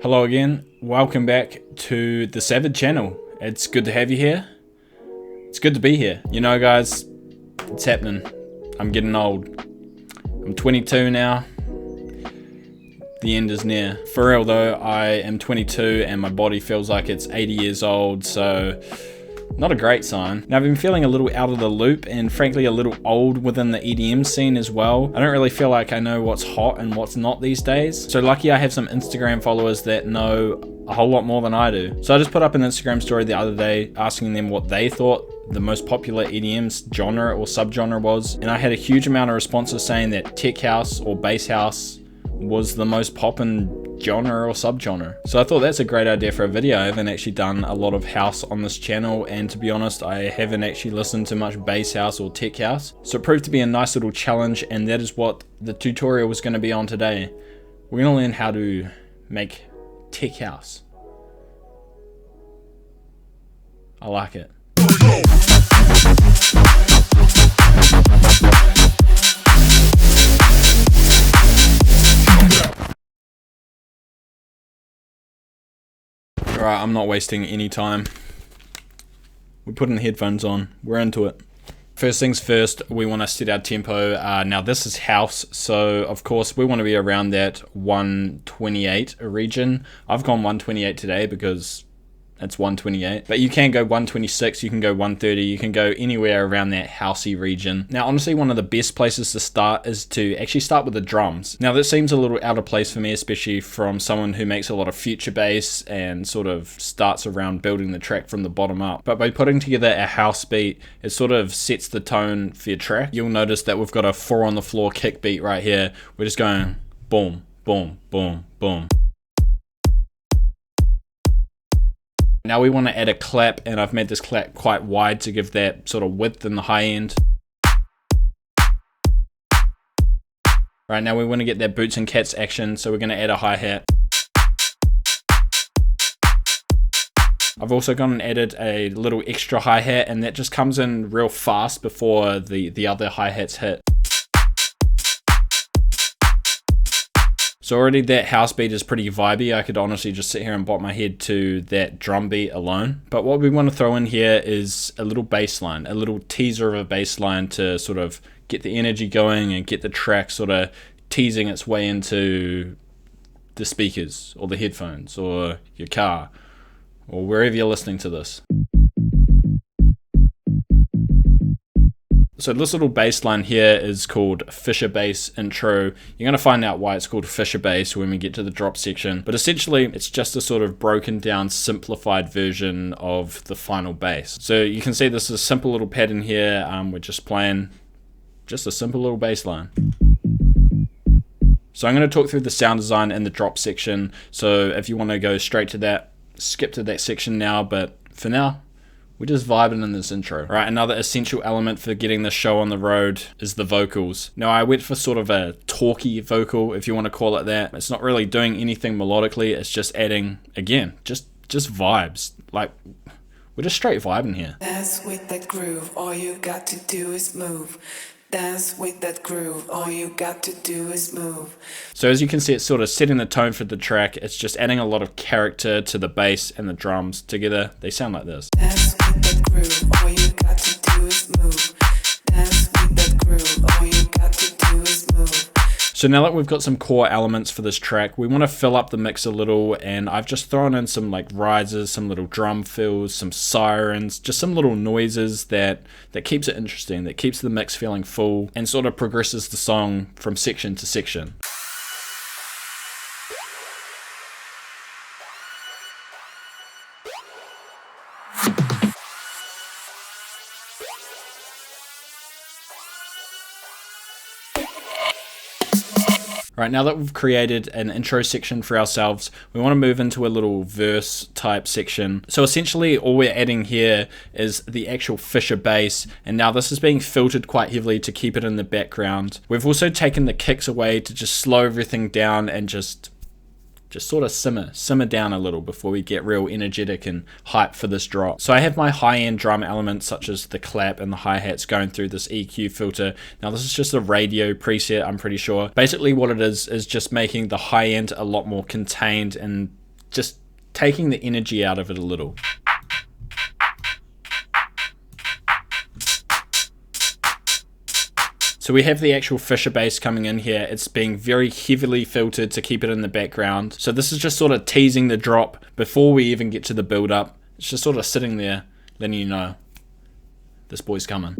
Hello again, welcome back to the Savage channel. It's good to have you here. It's good to be here. You know guys, it's happening. I'm getting old. I'm 22 now. The end is near. For real though, I am 22 and my body feels like it's 80 years old, so not a great sign. Now I've been feeling a little out of the loop and frankly a little old within the EDM scene as well. I don't really feel like I know what's hot and what's not these days. So lucky I have some Instagram followers that know a whole lot more than I do. So I just put up an Instagram story the other day asking them what they thought the most popular EDM genre or subgenre was. And I had a huge amount of responses saying that tech house or bass house was the most poppin' genre or subgenre. So I thought that's a great idea for a video. I haven't actually done a lot of house on this channel, and to be honest, I haven't actually listened to much bass house or tech house. So it proved to be a nice little challenge, and that is what the tutorial was going to be on today. We're going to learn how to make tech house. I like it. Alright, I'm not wasting any time. We're putting the headphones on. We're into it. First things first, we want to set our tempo. Now this is house, so of course we want to be around that 128 region. I've gone 128 today because it's 128, but you can go 126, you can go 130, you can go anywhere around that housey region. Now honestly, one of the best places to start is to actually start with the drums. Now that seems a little out of place for me, especially from someone who makes a lot of future bass and sort of starts around building the track from the bottom up. But by putting together a house beat, it sort of sets the tone for your track. You'll notice that we've got a 4 on the floor kick beat right here. We're just going boom, boom, boom, boom. Now we want to add a clap, and I've made this clap quite wide to give that sort of width in the high end. Right, now we want to get that boots and cats action, so we're going to add a hi-hat. I've also gone and added a little extra hi-hat, and that just comes in real fast before the other hi-hats hit. So already that house beat is pretty vibey. I could honestly just sit here and bop my head to that drum beat alone. But what we want to throw in here is a little bass line, a little teaser of a bass line to sort of get the energy going and get the track sort of teasing its way into the speakers or the headphones or your car or wherever you're listening to this. So this little bass line here is called Fisher Bass Intro. You're going to find out why it's called Fisher Bass when we get to the drop section. But essentially, it's just a sort of broken down, simplified version of the final bass. So you can see this is a simple little pattern here. We're just playing just a simple little bass line. So I'm going to talk through the sound design in the drop section. So if you want to go straight to that, skip to that section now. But for now, we're just vibing in this intro. Right, another essential element for getting the show on the road is the vocals. Now I went for sort of a talky vocal, if you want to call it that. It's not really doing anything melodically, it's just adding, again, just vibes. Like, we're just straight vibing here. Dance with that groove, all you got to do is move. Dance with that groove, all you got to do is move. So as you can see, it's sort of setting the tone for the track. It's just adding a lot of character to the bass and the drums. Together, they sound like this. Dance with that groove, all you got to do is move. Dance with that groove, all you got to do is move. So now that we've got some core elements for this track, we want to fill up the mix a little, and I've just thrown in some like risers, some little drum fills, some sirens, just some little noises that keeps it interesting, that keeps the mix feeling full and sort of progresses the song from section to section. Right, now that we've created an intro section for ourselves, we want to move into a little verse type section. So essentially all we're adding here is the actual Fisher bass, and now this is being filtered quite heavily to keep it in the background. We've also taken the kicks away to just slow everything down and just sort of simmer down a little before we get real energetic and hype for this drop. So I have my high-end drum elements such as the clap and the hi-hats going through this EQ filter. Now this is just a radio preset, I'm pretty sure. Basically what it is just making the high end a lot more contained and just taking the energy out of it a little. So we have the actual Fisher bass coming in here. It's being very heavily filtered to keep it in the background. So this is just sort of teasing the drop before we even get to the build up. It's just sort of sitting there, letting you know this boy's coming.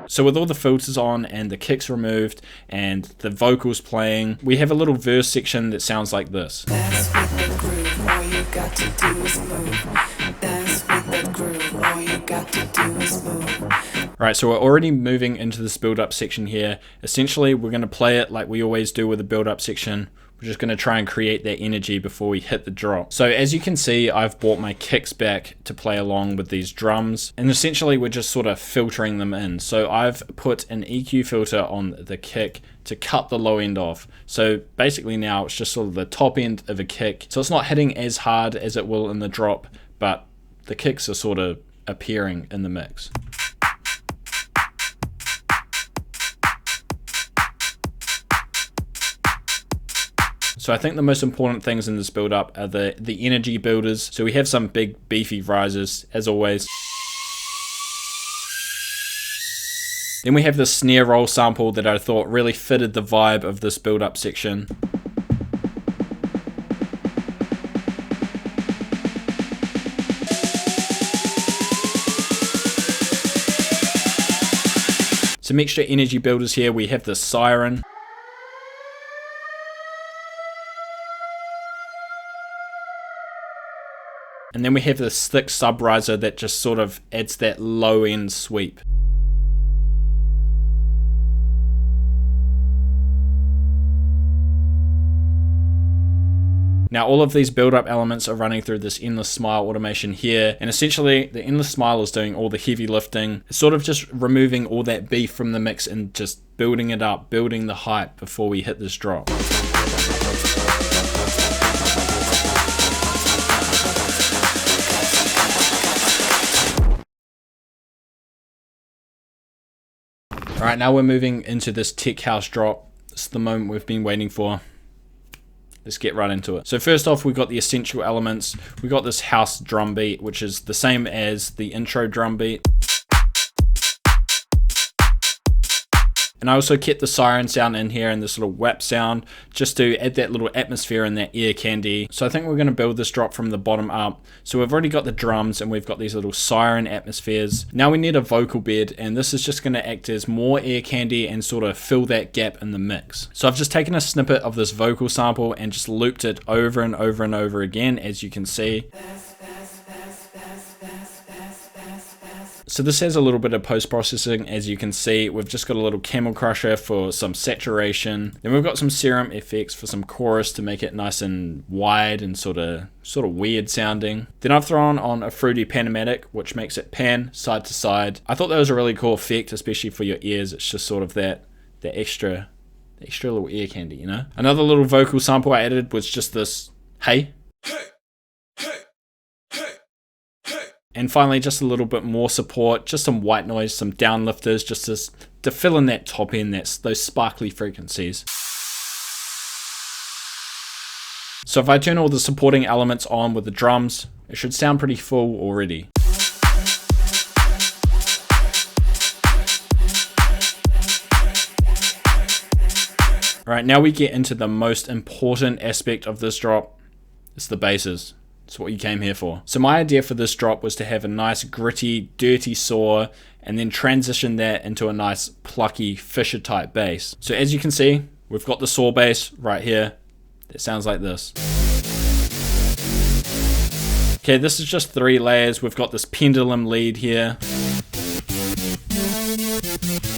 So with all the filters on and the kicks removed and the vocals playing, we have a little verse section that sounds like this. Dance with the groove, all you got to do is move. Dance with the groove, all you got to do is move. Right, so we're already moving into this build-up section here. Essentially, we're going to play it like we always do with the build-up section. We're just going to try and create that energy before we hit the drop. So as you can see, I've brought my kicks back to play along with these drums. And essentially, we're just sort of filtering them in. So I've put an EQ filter on the kick to cut the low end off. So basically now it's just sort of the top end of a kick. So it's not hitting as hard as it will in the drop, but the kicks are sort of appearing in the mix. So I think the most important things in this build up are the energy builders. So we have some big beefy risers as always. Then we have the snare roll sample that I thought really fitted the vibe of this build up section. Some extra energy builders here. We have the siren. And then we have this thick sub riser that just sort of adds that low end sweep. Now all of these build-up elements are running through this Endless Smile automation here, and essentially the Endless Smile is doing all the heavy lifting. It's sort of just removing all that beef from the mix and just building it up, building the hype before we hit this drop. Alright, now we're moving into this tech house drop. This is the moment we've been waiting for. Let's get right into it. So first off, we've got the essential elements. We got this house drum beat, which is the same as the intro drum beat. And I also kept the siren sound in here and this little whap sound just to add that little atmosphere and that ear candy. So I think we're going to build this drop from the bottom up. So we've already got the drums and we've got these little siren atmospheres. Now we need a vocal bed, and this is just going to act as more ear candy and sort of fill that gap in the mix. So I've just taken a snippet of this vocal sample and just looped it over and over and over again, as you can see. So this has a little bit of post-processing, as you can see. We've just got a little Camel Crusher for some saturation. Then we've got some Serum FX for some chorus to make it nice and wide and sort of weird sounding. Then I've thrown on a Fruity Panomatic, which makes it pan side to side. I thought that was a really cool effect, especially for your ears. It's just sort of that extra little ear candy, you know? Another little vocal sample I added was just this, hey. And finally, just a little bit more support, just some white noise, some down lifters, just to fill in that top end, those sparkly frequencies. So if I turn all the supporting elements on with the drums, it should sound pretty full already. Alright, now we get into the most important aspect of this drop. It's the basses. That's what you came here for. So my idea for this drop was to have a nice gritty, dirty saw and then transition that into a nice plucky Fisher type bass. So as you can see, we've got the saw bass right here. It sounds like this. Okay, this is just 3 layers. We've got this pendulum lead here.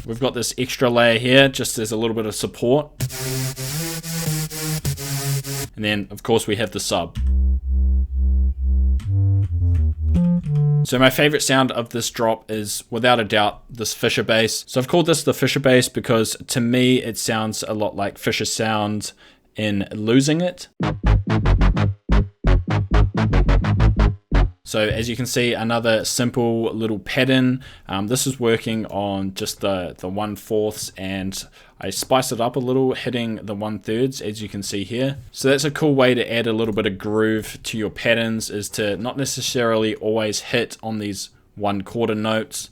We've got this extra layer here just as a little bit of support. And then of course we have the sub. So my favorite sound of this drop is, without a doubt, this Fisher bass. So I've called this the Fisher bass because to me it sounds a lot like Fisher sounds in Losing It. So So as you can see, another simple little pattern. This is working on just the 1/4, and I spiced it up a little, hitting the 1/3 as you can see here. So that's a cool way to add a little bit of groove to your patterns, is to not necessarily always hit on these 1/4 notes,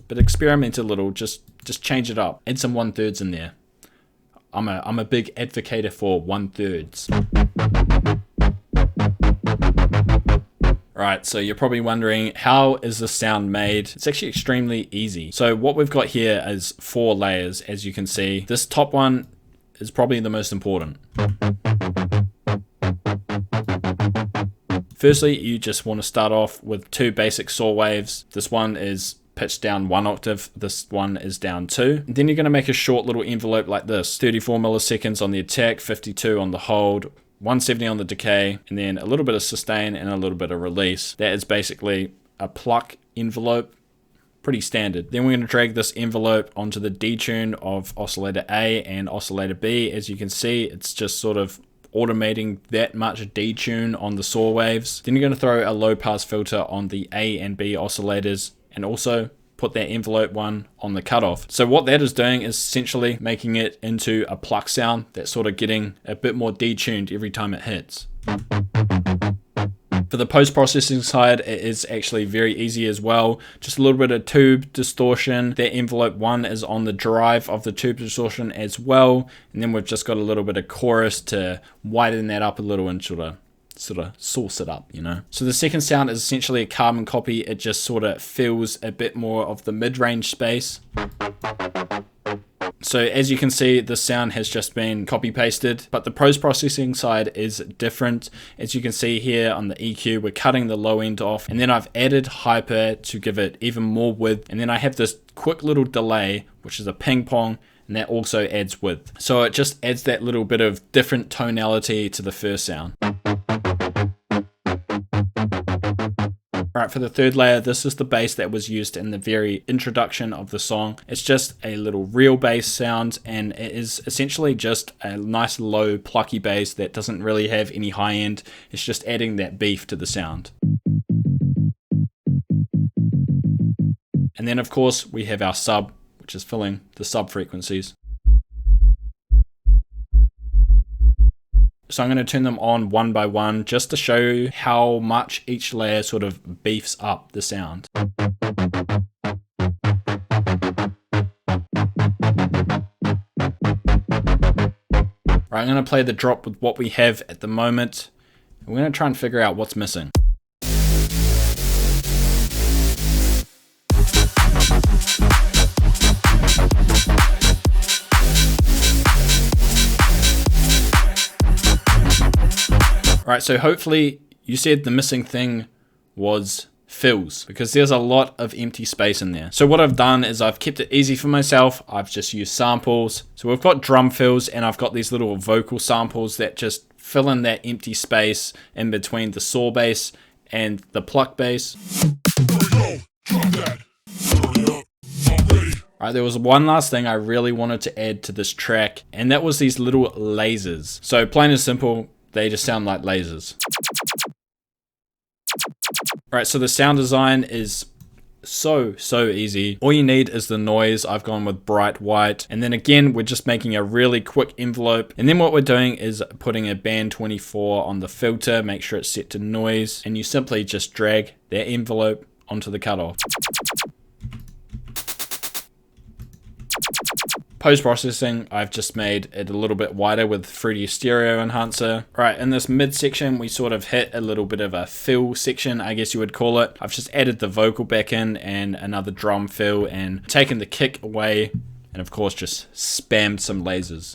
but experiment a little, just change it up, add some 1/3 in there. I'm a big advocate for 1/3. Right, so you're probably wondering, how is this sound made? It's actually extremely easy. So what we've got here is 4 layers, as you can see. This top one is probably the most important. Firstly, you just want to start off with 2 basic saw waves. This one is pitched down 1 octave, this one is down 2. And then you're going to make a short little envelope like this, 34 milliseconds on the attack, 52 on the hold, 170 on the decay, and then a little bit of sustain and a little bit of release. That is basically a pluck envelope, pretty standard. Then we're going to drag this envelope onto the detune of oscillator A and oscillator B. As you can see, it's just sort of automating that much detune on the saw waves. Then you're going to throw a low pass filter on the A and B oscillators, and also put that envelope one on the cutoff. So what that is doing is essentially making it into a pluck sound that's sort of getting a bit more detuned every time it hits. For the post-processing side, it is actually very easy as well. Just a little bit of tube distortion. That envelope one is on the drive of the tube distortion as well. And then we've just got a little bit of chorus to widen that up a little and sort of sauce it up, you know. So the second sound is essentially a carbon copy. It just sort of fills a bit more of the mid-range space. So as you can see, the sound has just been copy pasted, but the post-processing side is different. As you can see here on the EQ, we're cutting the low end off, and then I've added hyper to give it even more width. And then I have this quick little delay, which is a ping pong, and that also adds width. So it just adds that little bit of different tonality to the first sound. Alright, for the third layer, this is the bass that was used in the very introduction of the song. It's just a little real bass sound, and it is essentially just a nice low plucky bass that doesn't really have any high end. It's just adding that beef to the sound. And then of course we have our sub, which is filling the sub frequencies. So I'm going to turn them on one by one just to show you how much each layer sort of beefs up the sound. Right, I'm going to play the drop with what we have at the moment. We're going to try and figure out what's missing. Right, so hopefully you said the missing thing was fills, because there's a lot of empty space in there. So what I've done is I've kept it easy for myself. I've just used samples. So we've got drum fills, and I've got these little vocal samples that just fill in that empty space in between the saw bass and the pluck bass. Alright, there was one last thing I really wanted to add to this track, and that was these little lasers. So plain and simple, they just sound like lasers. Alright, so the sound design is so easy. All you need is the noise. I've gone with bright white. And then again, we're just making a really quick envelope. And then what we're doing is putting a band 24 on the filter, make sure it's set to noise. And you simply just drag that envelope onto the cutoff. Post-processing, I've just made it a little bit wider with Fruity Stereo Enhancer. Right, in this mid-section, we sort of hit a little bit of a fill section, I guess you would call it. I've just added the vocal back in and another drum fill and taken the kick away, and of course just spammed some lasers.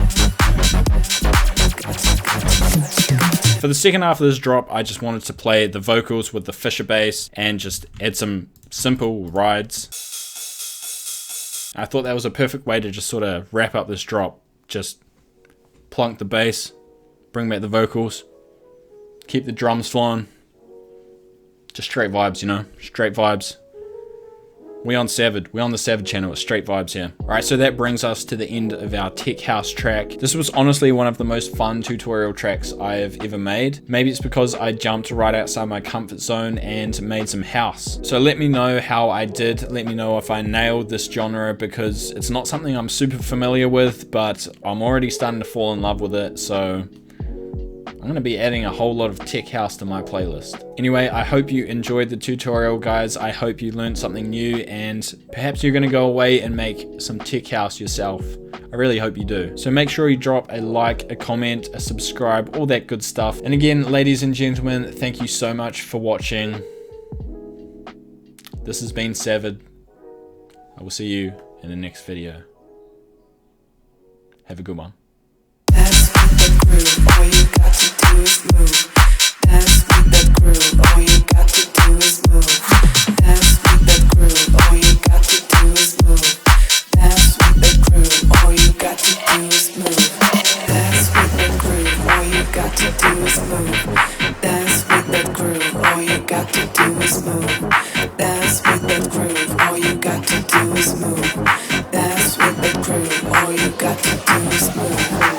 For the second half of this drop, I just wanted to play the vocals with the Fisher bass and just add some simple rides. I thought that was a perfect way to just sort of wrap up this drop. Just plunk the bass, bring back the vocals, keep the drums flowing. Just straight vibes, you know, straight vibes. We on Savage. We on the Savage channel. It's straight vibes here. All right, so that brings us to the end of our tech house track. This was honestly one of the most fun tutorial tracks I have ever made. Maybe it's because I jumped right outside my comfort zone and made some house. So let me know how I did. Let me know if I nailed this genre, because it's not something I'm super familiar with, but I'm already starting to fall in love with it. So I'm going to be adding a whole lot of tech house to my playlist. Anyway, I hope you enjoyed the tutorial, guys. I hope you learned something new, and perhaps you're going to go away and make some tech house yourself. I really hope you do. So make sure you drop a like, a comment, a subscribe, all that good stuff. And again, ladies and gentlemen, thank you so much for watching. This has been Savage. I will see you in the next video. Have a good one. Dance with the groove, all you got to do is move. Dance with the groove, all you got to do is move. Dance with the groove, all you got to do is move. Dance with the groove, all you got to do is move. Dance with the groove, all you got to do is move. Dance with the groove, all you got to do is move. Dance with the groove, all you got to do is move. Dance with the groove, all you got to do is move.